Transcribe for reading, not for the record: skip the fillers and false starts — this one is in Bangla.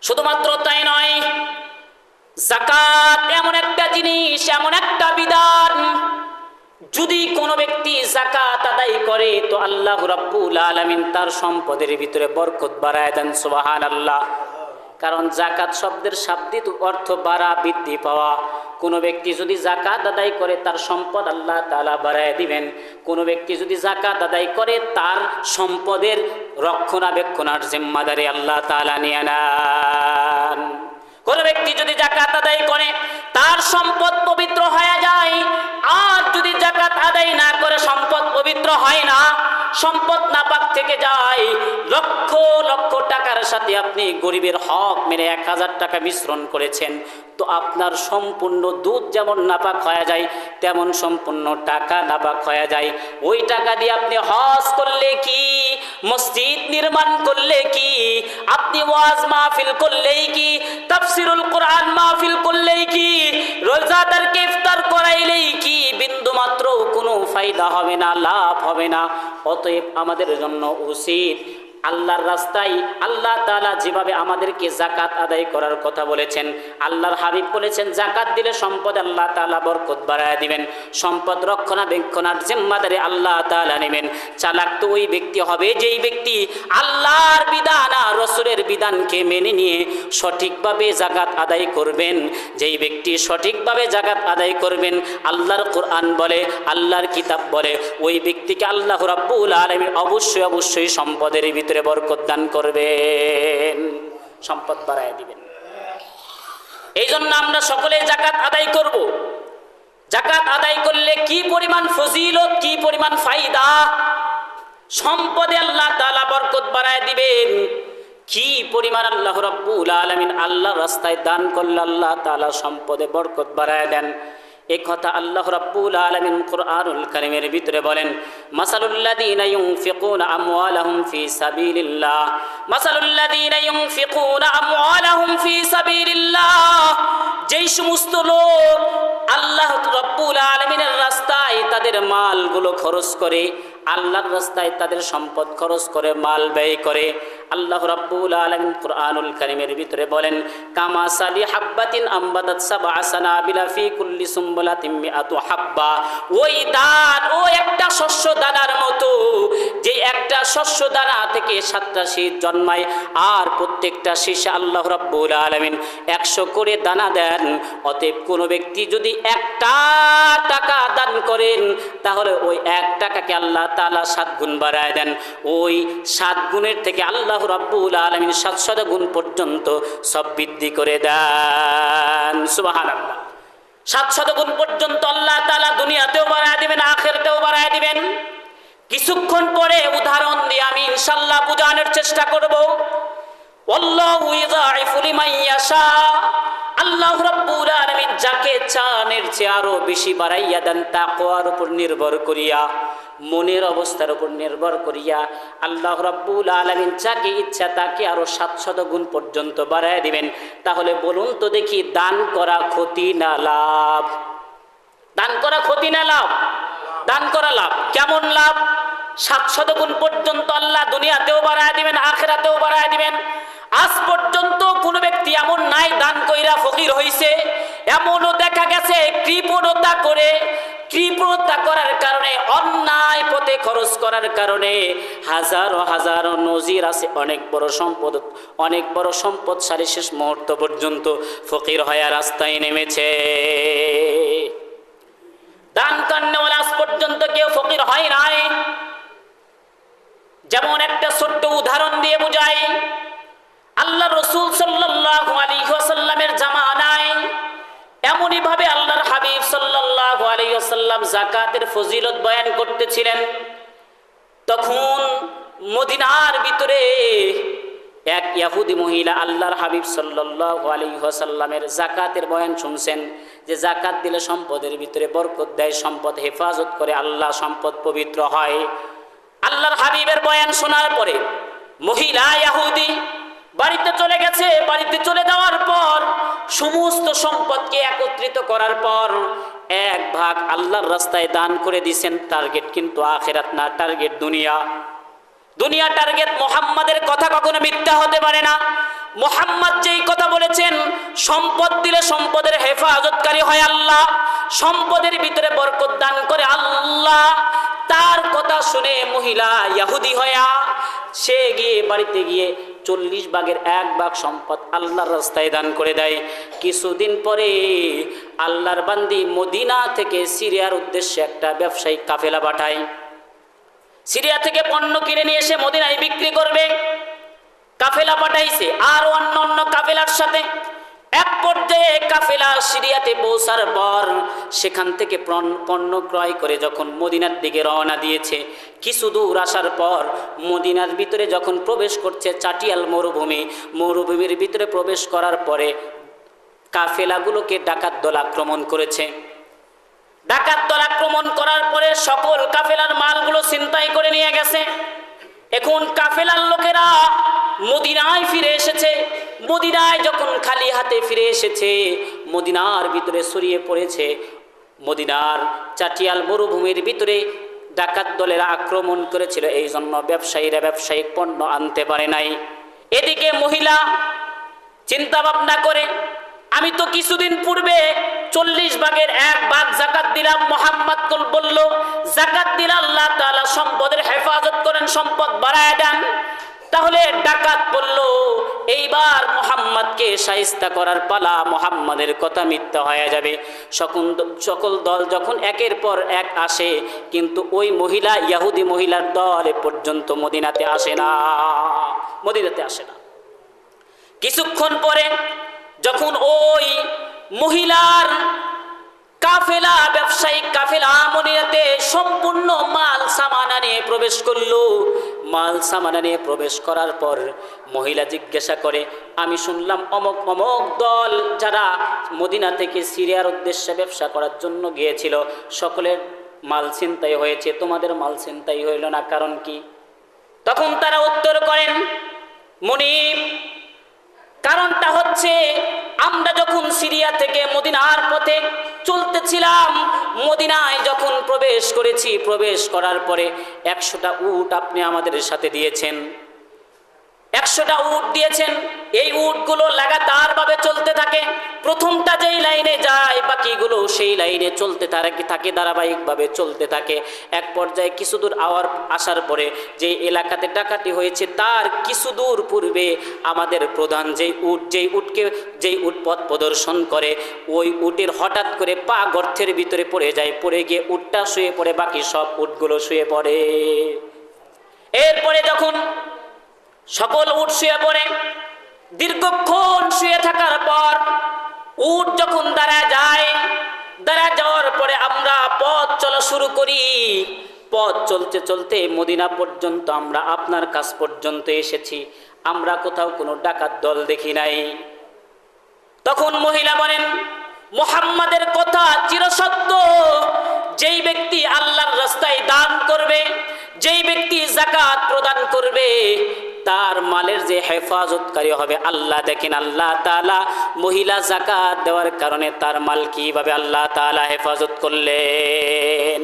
শুধুমাত্র তাই নয়, যাকাত এমন একটা জিনিস, এমন একটা বিধান, যদি কোনো ব্যক্তি যাকাত আদায় করে তো আল্লাহ রাব্বুল আলামিন তার সম্পদের ভিতরে বরকত বাড়ায় দেন। সুবহানাল্লাহ। কারণ যাকাত শব্দের শাব্দিক অর্থ বাড়া, বৃদ্ধি পাওয়া। কোনো ব্যক্তি যদি যাকাত আদায় করে তার সম্পদ আল্লাহ তাআলা বাড়ায় দিবেন। কোনো ব্যক্তি যদি যাকাত আদায় করে তার সম্পদের রক্ষণাবেক্ষণের জিম্মাদারি আল্লাহ তাআলা নিয়ে নেন। কোন ব্যক্তি যদি যাকাত আদায় করে তার সম্পদ পবিত্র হয়ে যায়, আর যদি যাকাত আদায় না করে সম্পদ পবিত্র হয় না, সম্পদ নাপাক থেকে যায়। লক্ষ লক্ষ টাকার সাথে আপনি গরিবের হক মেরে 1000 টাকা মিশ্রণ করেছেন, তো আপনার সম্পূর্ণ দুধ যেমন নাপাক হয়ে যায় তেমন সম্পূর্ণ টাকা নাপাক হয়ে যায়। ওই টাকা দিয়ে আপনি হজ করলে কি, মসজিদ নির্মাণ করলে কি, আপনি ওয়াজ মাহফিল করলেই কি, তাফসিরুল কোরআন মাহফিল করলেই কি, রোজাদারকে ইফতার করাইলেই কি, বিন্দু মাত্র কোনো ফায়দা হবে না, লাভ হবে না। অতএব আমাদের জন্য উচিত আল্লাহর রাস্তায় আল্লাহ তাআলা যেভাবে আমাদেরকে যাকাত আদায় করার কথা বলেছেন, আল্লাহর হাবিব বলেছেন যাকাত দিলে সম্পদ আল্লাহ তাআলা বরকত বাড়ায় দিবেন, সম্পদ রক্ষণাবেক্ষণের জিম্মাদারি আল্লাহ তাআলা নেবেন। চালাক তো ওই ব্যক্তি হবে যেই ব্যক্তি আল্লাহর বিধান আর রাসূলের বিধানকে মেনে নিয়ে সঠিকভাবে যাকাত আদায় করবেন। যেই ব্যক্তি সঠিকভাবে যাকাত আদায় করবেন, আল্লাহর কোরআন বলে, আল্লাহর কিতাব বলে, ওই ব্যক্তিকে আল্লাহ রাব্বুল আলামিন অবশ্যই অবশ্যই সম্পদের ভিতরে বরকত দান করবেন, সম্পদ বাড়ায় দিবেন। এই জন্য আমরা সকলে যাকাত আদায় করব। যাকাত আদায় করলে কি পরিমাণ ফজিলত, কি পরিমাণ ফায়দা, সম্পদে আল্লাহ তাআলা বরকত বাড়ায় দিবেন। কি পরিমাণ আল্লাহ রাব্বুল আলামিন আল্লাহর রাস্তায় দান করলে আল্লাহ তাআলা সম্পদে বরকত বাড়ায় দেন। এই কথা আল্লাহ রাব্বুল আলামিন কুরআনুল কারীমের ভিতরে বলেন, মাসালুল্লাযীনা ইউনফিকুনা আমওয়ালাহুম ফি সাবিলিল্লাহ, মাসালুল্লাযীনা ইউনফিকুনা আমওয়ালাহুম ফি সাবিলিল্লাহ, যেই সমস্ত লোক আল্লাহ রাব্বুল আলামিনের রাস্তায় তাদের মালগুলো খরচ করে, আল্লাহর রাস্তায় তাদের সম্পদ খরচ করে, মাল ব্যয় করে, আল্লাহ রাব্বুল আলামিন কুরআনুল কারীমের ভিতরে বলেন, কামাসালি হাব্বাতিন আমবাতাত সাবআ সানাবিলা ফি কুল্লি সুমবুলাতিন মিআতু হাব্বা, ওই দান, ও একটা শস্য দানার মতো, যে একটা শস্য দানা থেকে 7টা শীষ জন্মায়, আর প্রত্যেকটা শীষে আল্লাহ রাব্বুল আলামিন 100 করে দানা দেন। অতএব কোনো ব্যক্তি যদি 1 টাকা দান করেন, তাহলে ওই 1 টাকাকে আল্লাহ তাআলা 7 গুণ বাড়ায় দেন। ওই 7 গুণের থেকে আল্লাহ রাব্বুল আলামিন 700 গুণ পর্যন্ত সব বৃদ্ধি করে দেন। সুবহানাল্লাহ। 700 গুণ পর্যন্ত আল্লাহ তাআলা দুনিয়াতেও বাড়ায় দিবেন, আখিরাতেও বাড়ায় দিবেন। কিছুক্ষণ পরে উদাহরণ দিয়ে আমি ইনশাআল্লাহ বোঝানোর চেষ্টা করব। আল্লাহু ইযাইফু লিমান ইয়াশা, আল্লাহ রাব্বুল আলামিন যাকে চান এর চেয়ে আরো বেশি বাড়াইয়া দেন। তাকওয়ার উপর নির্ভর করিয়া, মনের অবস্থার উপর নির্ভর করিয়া আল্লাহ রাব্বুল আলামিন যাকে ইচ্ছা তাকে আরো 700 গুণ পর্যন্ত বাড়ায় দিবেন। তাহলে বলুন তো দেখি, দান করা ক্ষতি না লাভ? দান করা ক্ষতি না লাভ? দান করা লাভ। কেমন লাভ? 700 গুণ পর্যন্ত আল্লাহ দুনিয়াতেও বাড়ায় দিবেন, আখিরাতেও বাড়ায় দিবেন। আজ পর্যন্ত কোনো ব্যক্তি এমন নাই দান কইরা ফকির হইছে। এমনও দেখা গেছে কৃপণতা করে, কৃপণতা করার কারণে, অন্যায় পথে খরচ করার কারণে হাজারো হাজারো নজির আছে। অনেক বড় সম্পদশালী শেষ মুহূর্ত পর্যন্ত ফকির হয়ে রাস্তায় নেমেছে। দান করনেওয়ালা আজ পর্যন্ত কেউ ফকির হয় নাই। যেমন একটা ছোট্ট উদাহরণ দিয়ে বুঝাই, আল্লাহ রাসূল সাল্লাল্লাহু আলাইহি ওয়াসাল্লামের জামানায় এমনই ভাবে আল্লাহর হাবিব সাল্লাল্লাহু আলাইহি ওয়াসাল্লাম যাকাতের ফজিলত বয়ান করতেছিলেন। তখন মদিনার ভিতরে এক ইহুদি মহিলা আল্লাহর হাবিব সাল্লাল্লাহু আলাইহি ওয়াসাল্লামের যাকাতের বয়ান শুনছেন, যে যাকাত দিলে সম্পদের ভিতরে বরকত দেয়, সম্পদ হেফাজত করে, আল্লাহ সম্পদ পবিত্র হয়। আল্লাহর হাবিবের বয়ান শোনার পরে মহিলা ইহুদি বাড়িতে চলে গেছে। বাড়িতে চলে যাওয়ার পর সমস্ত সম্পদকে একত্রিত করার পর 1 ভাগ আল্লাহর রাস্তায় দান করে দিয়েছেন। টার্গেট কিন্তু আখিরাত না, টার্গেট দুনিয়া। দুনিয়া টার্গেট। মুহাম্মাদের কথা কখনো মিথ্যা হতে পারে না। মুহাম্মদ যেই কথা বলেছেন, সম্পদ দিলে সম্পদের হেফাজতকারী হয় আল্লাহ, সম্পদের ভিতরে বরকত দান করে আল্লাহ। তার কথা শুনে মহিলা ইহুদি হয়া সে গিয়ে বাড়িতে গিয়ে 40 ভাগের 1 ভাগ সম্পদ আল্লাহর রাস্তায় দান করে দেয়। কিছুদিন পরে আল্লাহর বান্দি মদিনা থেকে সিরিয়ার উদ্দেশ্যে একটা ব্যবসায়িক কাফেলা পাঠায়। সিরিয়া থেকে পণ্য কিনে নিয়ে এসে মদিনায় বিক্রি করবে। কাফেলা পাঠাইছে আর অন্য কাফেলার সাথে। এক পর্যায়ে কাফেলা সিরিয়াতে পৌঁছার পর সেখান থেকে পণ্য ক্রয় করে যখন মদিনার দিকে রওনা দিয়েছে, কিছু দূর আসার পর মদিনার ভিতরে যখন প্রবেশ করছে চাটিয়াল মরুভূমির ভিতরে প্রবেশ করার পরে কাফেলাগুলোকে ডাকাত দল আক্রমণ করেছে। ডাকাত দল আক্রমণ করার পরে সকল কাফেলার মালগুলো ছিনতাই করে নিয়ে গেছে। এখন কাফেলার লোকেরা মদিনায় ফিরে এসেছে। মদিনায় যখন খালি হাতে ফিরে এসেছে, মদিনার ভিতরে ছড়িয়ে পড়েছে। মদিনার চাটিয়াল মরুভূমির ভিতরে ডাকাত দলেরা আক্রমণ করেছিল, এই জন্য ব্যবসায়ীরা ব্যবসায়িক পণ্য আনতে পারে নাই। এদিকে মহিলা চিন্তা ভাবনা করে, আমি তো কিছুদিন পূর্বে 40 ভাগের 1 ভাগ যাকাত দিলাম। মুহাম্মদ বলল, যাকাত দিলে আল্লাহ তাআলা সম্পদের হেফাজত করেন, সম্পদ বাড়ায় দেন। তাহলে ডাকাত বলল, এইবার মুহাম্মদকে শায়েস্তা করার পালা, মুহাম্মদের কথা মিথ্যা হয়ে যাবে। সকল দল যখন একের পর এক আসে, কিন্তু ওই মহিলা ইহুদি মহিলার দল এ পর্যন্ত মদিনাতে আসে না। কিছুক্ষণ পরে যখন ওই মহিলার কাফেলা, ব্যবসায়িক কাফেলা মদিনাতে সম্পূর্ণ মাল সামানা নিয়ে প্রবেশ করলো। মাল সামানা নিয়ে প্রবেশ করার পর মহিলা জিজ্ঞাসা করে, আমি শুনলাম অমক অমক দল যারা মদিনা থেকে সিরিয়ার উদ্দেশ্যে ব্যবসা করার জন্য গিয়েছিল, সকলের মাল ছিনতাই হয়েছে, তোমাদের মাল ছিনতাই হইল না, কারণ কি? তখন তারা উত্তর করেন, মুনিব, কারণটা হচ্ছে আমরা যখন সিরিয়া থেকে মদিনার পথে চলতেছিলাম, মদিনায় যখন প্রবেশ করেছি, প্রবেশ করার পরে 100টা উট আপনি আমাদের সাথে দিয়েছেন। 100টা উট দিয়েছেন। এই উটগুলো লাগাতার ভাবে চলতে থাকে। প্রথমটা যেই লাইনে যায়, বাকিগুলো সেই লাইনে চলতে থাকে, ধারাবাহিকভাবে চলতে থাকে। এক পর্যায়ে কিছু দূর আসার পরে যে এলাকাতে ডাকাতি হয়েছে তার কিছু দূর পূর্বে আমাদের প্রধান যেই উট পথ প্রদর্শন করে, ওই উটের হঠাৎ করে পা গর্তের ভিতরে পড়ে যায়। পড়ে গিয়ে উটটা শুয়ে পড়ে, বাকি সব উটগুলো শুয়ে পড়ে। এরপরে যখন সকল উট শুয়ে পড়ে, দীর্ঘক্ষণ শুয়ে থাকার পর উট যখন দাঁড়া যাওয়ার পরে আমরা পথ চলা শুরু করি। পথ চলতে চলতে মদিনা পর্যন্ত আমরা আপনার কাছ পর্যন্ত এসেছি, আমরা কোথাও কোনো ডাকাত দল দেখি নাই। তখন মহিলা বলেন, মুহাম্মাদের কথা চিরসত্য, যেই ব্যক্তি আল্লাহর রাস্তায় দান করবে, যেই ব্যক্তি যাকাত প্রদান করবে, তার মালের যে হেফাজতকারী হবে আল্লাহ। দেখেন আল্লাহ তাআলা মহিলা যাকাত দেওয়ার কারণে তার মাল কিভাবে আল্লাহ তাআলা হেফাজত করলেন।